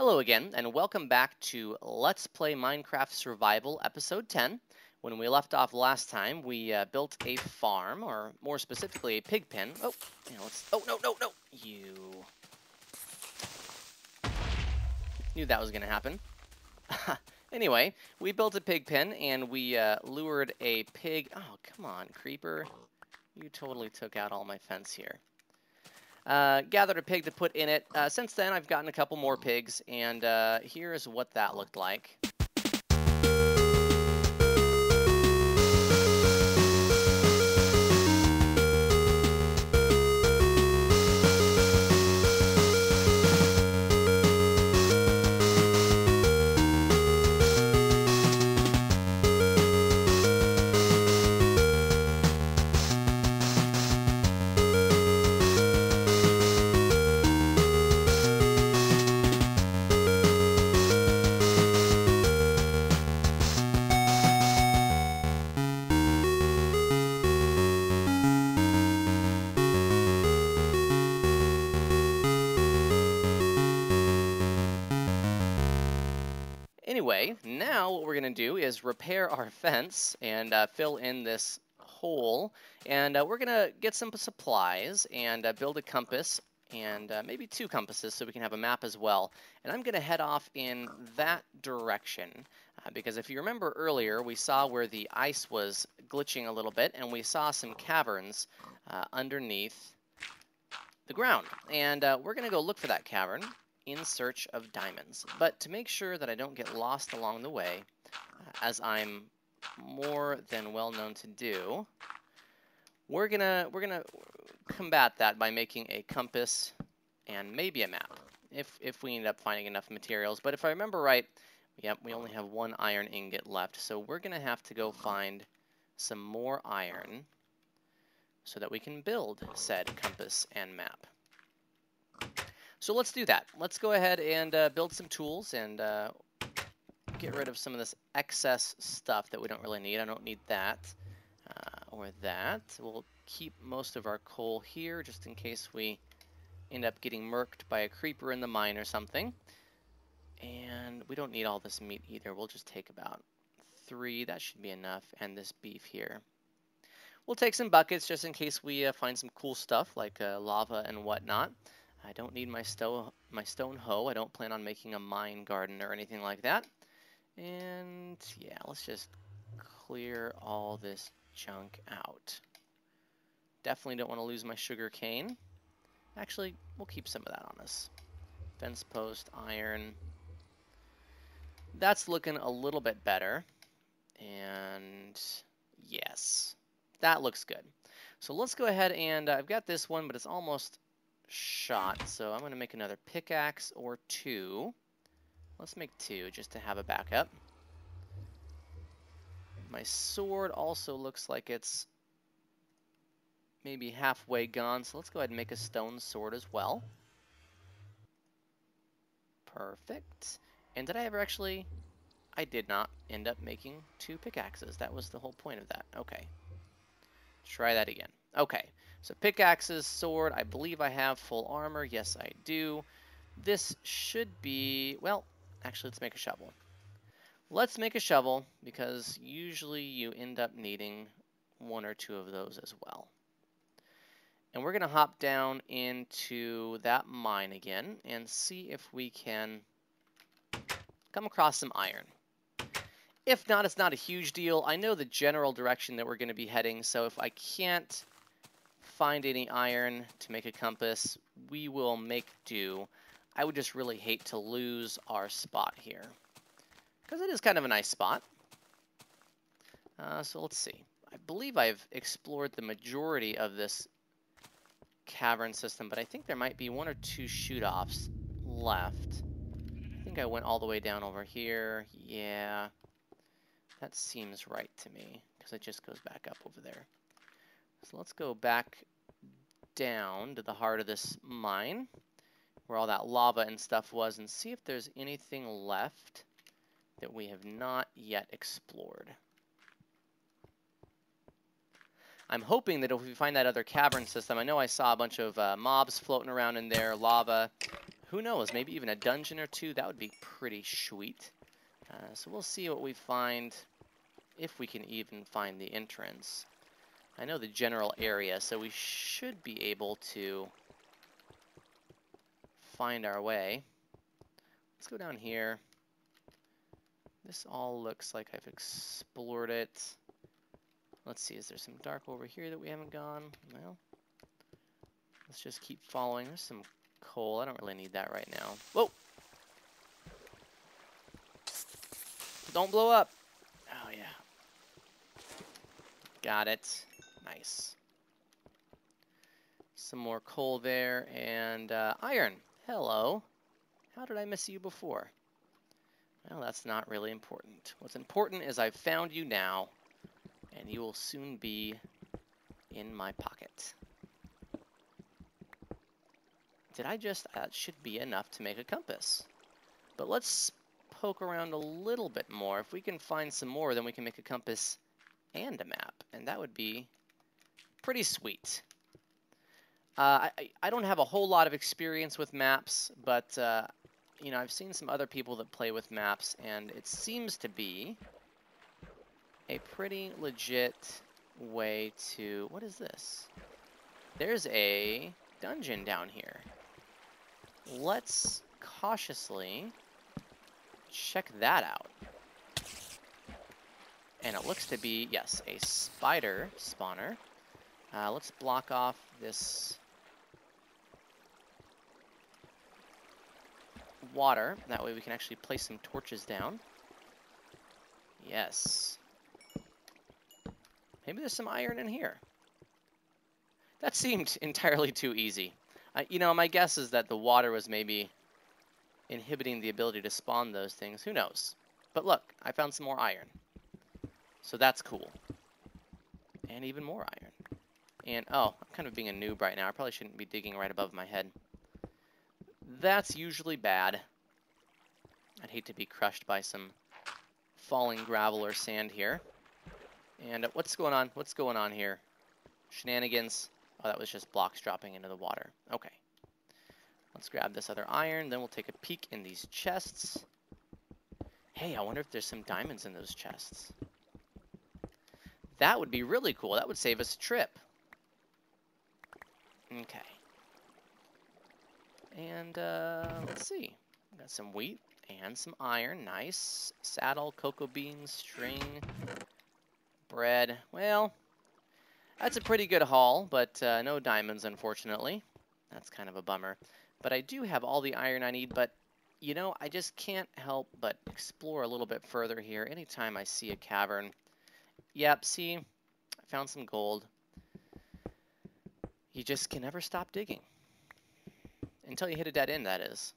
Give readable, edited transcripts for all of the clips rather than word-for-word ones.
Hello again, and welcome back to Let's Play Minecraft Survival Episode 10. When we left off last time, we built a farm, or more specifically, a pig pen. Oh, oh, no! You knew that was going to happen. Anyway, we built a pig pen, and we lured a pig. Oh, come on, creeper. You totally took out all my fence here. Gathered a pig to put in it. Since then, I've gotten a couple more pigs, and here's what that looked like. Anyway, now what we're going to do is repair our fence and fill in this hole. And we're going to get some supplies and build a compass and maybe two compasses so we can have a map as well. And I'm going to head off in that direction because if you remember earlier, we saw where the ice was glitching a little bit and we saw some caverns underneath the ground. And we're going to go look for that cavern in search of diamonds. But to make sure that I don't get lost along the way, as I'm more than well known to do, we're gonna combat that by making a compass and maybe a map if we end up finding enough materials. But if I remember right, yep, we only have one iron ingot left, so we're gonna have to go find some more iron so that we can build said compass and map. So let's do that. Let's go ahead and build some tools and get rid of some of this excess stuff that we don't really need. I don't need that or that. We'll keep most of our coal here just in case we end up getting murked by a creeper in the mine or something. And we don't need all this meat either. We'll just take about 3. That should be enough. And this beef here. We'll take some buckets just in case we find some cool stuff like lava and whatnot. I don't need my stone hoe. I don't plan on making a mine garden or anything like that. And yeah, let's just clear all this junk out. Definitely don't want to lose my sugar cane. Actually, we'll keep some of that on us. Fence post, iron. That's looking a little bit better. And yes, that looks good. So let's go ahead and I've got this one, but it's almost shot, so I'm going to make another pickaxe or 2. Let's make 2 just to have a backup. My sword also looks like it's maybe halfway gone, so let's go ahead and make a stone sword as well. Perfect. And did I ever actually... I did not end up making 2 pickaxes. That was the whole point of that. Okay. Try that again. Okay. So pickaxes, sword, I believe I have full armor. Yes, I do. This should be, well, actually, let's make a shovel. Let's make a shovel because usually you end up needing 1 or 2 of those as well. And we're going to hop down into that mine again and see if we can come across some iron. If not, it's not a huge deal. I know the general direction that we're going to be heading, so if I can't find any iron to make a compass, we will make do. I would just really hate to lose our spot here because it is kind of a nice spot. So let's see. I believe I've explored the majority of this cavern system, but I think there might be 1 or 2 shoot-offs left. I think I went all the way down over here. Yeah, that seems right to me because it just goes back up over there. So let's go back down to the heart of this mine where all that lava and stuff was and see if there's anything left that we have not yet explored. I'm hoping that if we find that other cavern system, I know I saw a bunch of mobs floating around in there, lava. who knows, maybe even a dungeon or two. That would be pretty sweet. So we'll see what we find, if we can even find the entrance. I know the general area, so we should be able to find our way. Let's go down here. This all looks like I've explored it. Let's see, is there some dark over here that we haven't gone? Well, let's just keep following. There's some coal. I don't really need that right now. Whoa! Don't blow up! Oh, yeah. Got it. Nice. Some more coal there, and iron. Hello. How did I miss you before? Well, that's not really important. What's important is I've found you now, and you will soon be in my pocket. Did I just... that should be enough to make a compass. But let's poke around a little bit more. If we can find some more, then we can make a compass and a map, and that would be pretty sweet. I don't have a whole lot of experience with maps, but you know, I've seen some other people that play with maps, and it seems to be a pretty legit way to... what is this? There's a dungeon down here. Let's cautiously check that out. And it looks to be, yes, a spider spawner. Let's block off this water. That way we can actually place some torches down. Yes. Maybe there's some iron in here. That seemed entirely too easy. You know, my guess is that the water was maybe inhibiting the ability to spawn those things. Who knows? But look, I found some more iron. So that's cool. And even more iron. And, oh, I'm kind of being a noob right now. I probably shouldn't be digging right above my head. That's usually bad. I'd hate to be crushed by some falling gravel or sand here. And what's going on? What's going on here? Shenanigans. Oh, that was just blocks dropping into the water. Okay. Let's grab this other iron, then we'll take a peek in these chests. Hey, I wonder if there's some diamonds in those chests. That would be really cool. That would save us a trip. Okay. And, let's see. Got some wheat and some iron. Nice. Saddle, cocoa beans, string, bread. Well, that's a pretty good haul, but no diamonds, unfortunately. That's kind of a bummer. But I do have all the iron I need, but, you know, I just can't help but explore a little bit further here anytime I see a cavern. Yep, see, I found some gold. You just can never stop digging. Until you hit a dead end, that is.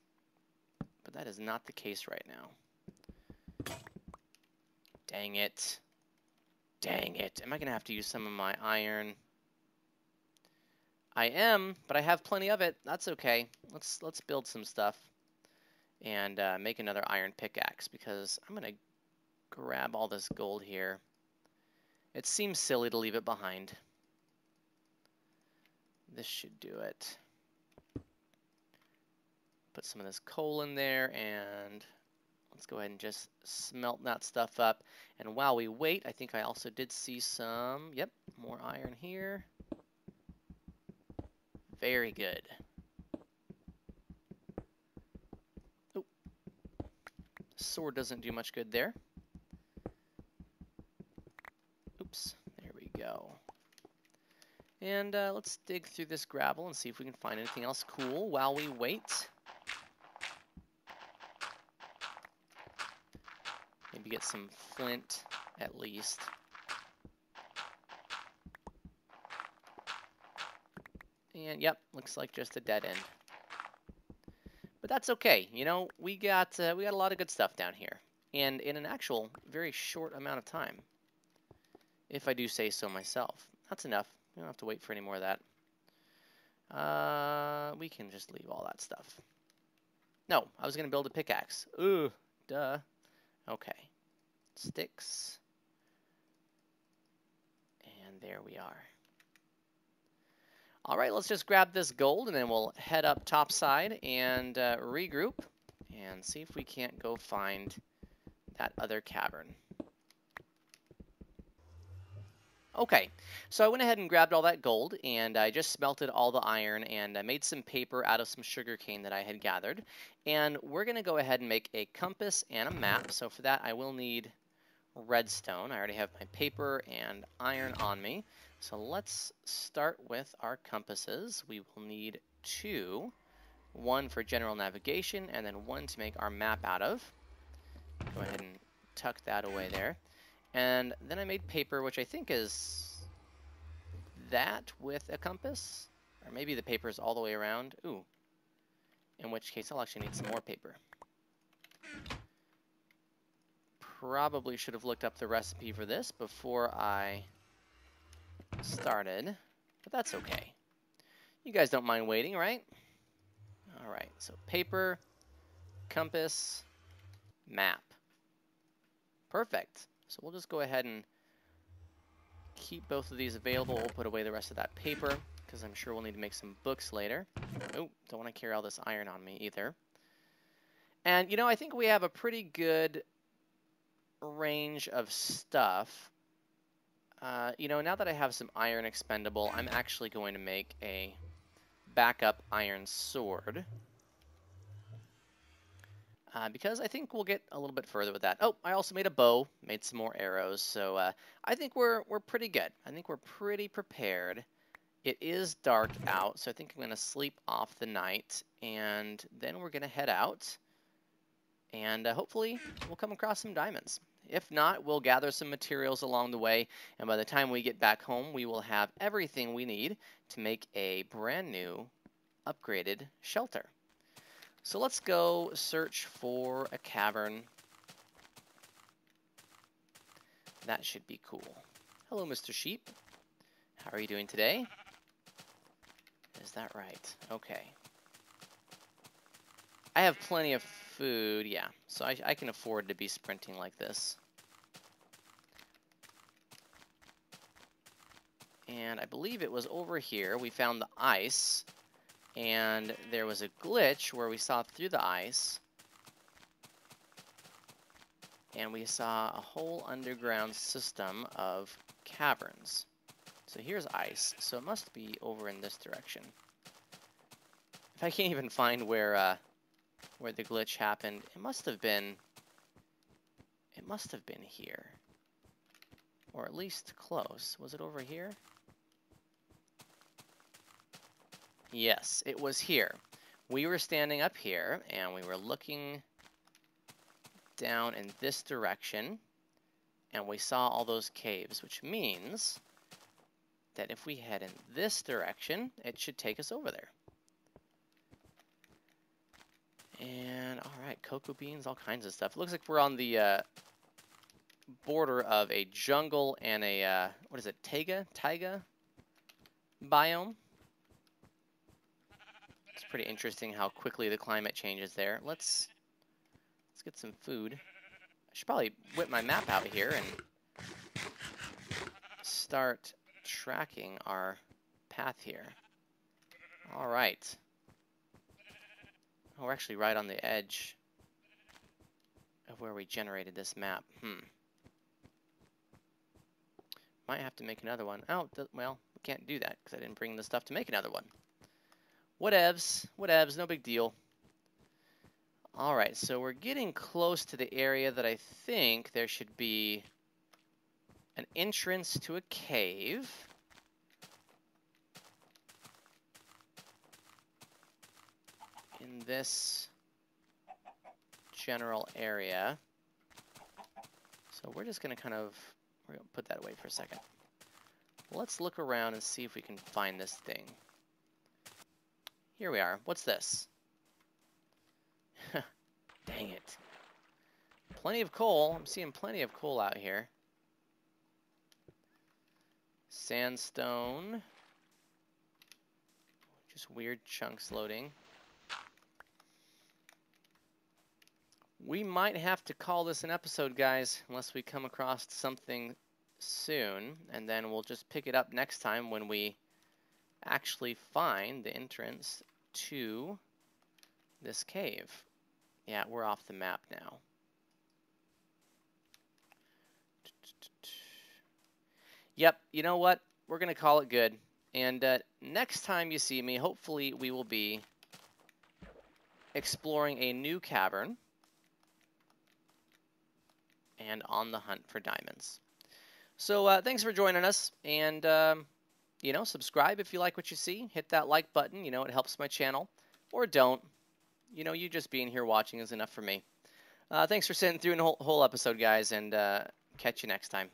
But that is not the case right now. Dang it. Dang it. Am I going to have to use some of my iron? I am, but I have plenty of it. That's okay. Let's build some stuff and make another iron pickaxe, because I'm going to grab all this gold here. It seems silly to leave it behind. This should do it. Put some of this coal in there, and let's go ahead and just smelt that stuff up. And while we wait, I think I also did see some, yep, more iron here. Very good. Oh, sword doesn't do much good there. Oops, there we go. And let's dig through this gravel and see if we can find anything else cool while we wait. Maybe get some flint at least. And yep, looks like just a dead end. But that's okay. You know, we got a lot of good stuff down here, and in an actual very short amount of time, if I do say so myself. That's enough. We don't have to wait for any more of that. We can just leave all that stuff. No, I was gonna build a pickaxe. Ooh, duh. Okay, sticks, and there we are. All right, let's just grab this gold and then we'll head up topside and regroup and see if we can't go find that other cavern. Okay, so I went ahead and grabbed all that gold, and I just smelted all the iron, and I made some paper out of some sugar cane that I had gathered. And we're going to go ahead and make a compass and a map. So for that, I will need redstone. I already have my paper and iron on me. So let's start with our compasses. We will need two. One for general navigation, and then one to make our map out of. Go ahead and tuck that away there. And then I made paper, which I think is that with a compass. Or maybe the paper is all the way around. Ooh. In which case, I'll actually need some more paper. Probably should have looked up the recipe for this before I started. But that's okay. You guys don't mind waiting, right? Alright, so paper, compass, map. Perfect. So we'll just go ahead and keep both of these available. We'll put away the rest of that paper, because I'm sure we'll need to make some books later. Oh, don't want to carry all this iron on me either. And, you know, I think we have a pretty good range of stuff. You know, now that I have some iron expendable, I'm actually going to make a backup iron sword. Because I think we'll get a little bit further with that. Oh, I also made a bow, made some more arrows, so I think we're pretty good. I think we're pretty prepared. It is dark out, so I think I'm going to sleep off the night, and then we're going to head out, and hopefully we'll come across some diamonds. If not, we'll gather some materials along the way, and by the time we get back home, we will have everything we need to make a brand new, upgraded shelter. So let's go search for a cavern. That should be cool. Hello, Mr. Sheep. How are you doing today? Is that right? Okay. I have plenty of food, yeah. So I can afford to be sprinting like this. And I believe it was over here we found the ice. And there was a glitch where we saw through the ice, and we saw a whole underground system of caverns. So here's ice, so it must be over in this direction. If I can't even find where the glitch happened, it must have been here, or at least close. Was it over here? Yes, it was here. We were standing up here, and we were looking down in this direction, and we saw all those caves, which means that if we head in this direction, it should take us over there. And, alright, cocoa beans, all kinds of stuff. It looks like we're on the border of a jungle and a, what is it, taiga biome. It's pretty interesting how quickly the climate changes there. Let's get some food. I should probably whip my map out here and start tracking our path here. All right. Oh, we're actually right on the edge of where we generated this map. Might have to make another one. Oh, well, we can't do that because I didn't bring the stuff to make another one. Whatevs, no big deal. Alright, so we're getting close to the area that I think there should be an entrance to a cave. In this general area. So we're just going to we're going to put that away for a second. Let's look around and see if we can find this thing. Here we are. What's this? Dang it. Plenty of coal. I'm seeing plenty of coal out here. Sandstone. Just weird chunks loading. We might have to call this an episode, guys, unless we come across something soon, and then we'll just pick it up next time when we actually find the entrance to this cave. Yeah, we're off the map now. Yep, you know what? We're going to call it good. And next time you see me, hopefully we will be exploring a new cavern and on the hunt for diamonds. So thanks for joining us, and you know, subscribe if you like what you see. Hit that like button, you know, it helps my channel. Or don't. You know, you just being here watching is enough for me. Thanks for sitting through the whole episode, guys, and catch you next time.